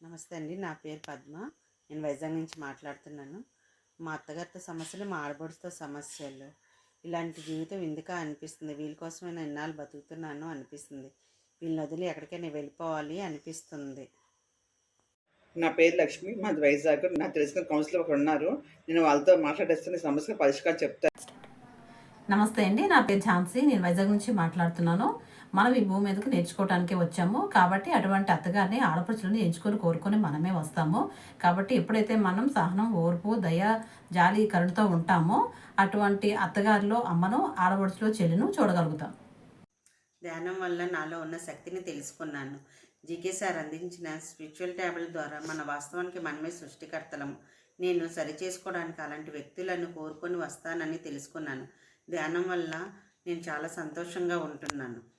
నమస్తే అండి. నా పేరు పద్మ. నేను వైజాగ్ నుంచి మాట్లాడుతున్నాను. మా అత్తగారితో సమస్యలు, మా ఆడపడుచుతో సమస్యలు. ఇలాంటి జీవితం ఎందుకా అనిపిస్తుంది. వీళ్ళ కోసమే నేను ఇన్నాళ్ళు బతుకుతున్నాను అనిపిస్తుంది. వీళ్ళని వదిలి ఎక్కడికైనా వెళ్ళిపోవాలి అనిపిస్తుంది. నా పేరు లక్ష్మి. మాది వైజాగ్. నాకు తెలిసిన కౌన్సిలర్ ఒకరు ఉన్నారు. నేను వాళ్ళతో మాట్లాడేస్తే సమస్య పరిష్కారం చెప్తాను. నమస్తే అండి. నా పేరు ఝాన్సీ. నేను వైజాగ్ నుంచి మాట్లాడుతున్నాను. మనం ఈ భూమి మీదకి నేర్చుకోవడానికి వచ్చాము. కాబట్టి అటువంటి అత్తగారిని, ఆడపడుచులను ఎంచుకొని కోరుకొని మనమే వస్తాము. కాబట్టి ఎప్పుడైతే మనం సహనం, ఓర్పు, దయ, జాలి, కరుణతో ఉంటామో అటువంటి అత్తగారిలో అమ్మను, ఆడపడుచులో చెల్లిను చూడగలుగుతాం. ధ్యానం వల్ల నాలో ఉన్న శక్తిని తెలుసుకున్నాను. జీకే సార్ అందించిన స్పిరిచువల్ ట్యాబ్ల ద్వారా మన వాస్తవానికి మనమే సృష్టికర్తలము. నేను సరిచేసుకోవడానికి అలాంటి వ్యక్తులను కోరుకొని వస్తానని తెలుసుకున్నాను. ధ్యానం వల్ల నేను చాలా సంతోషంగా ఉంటున్నాను.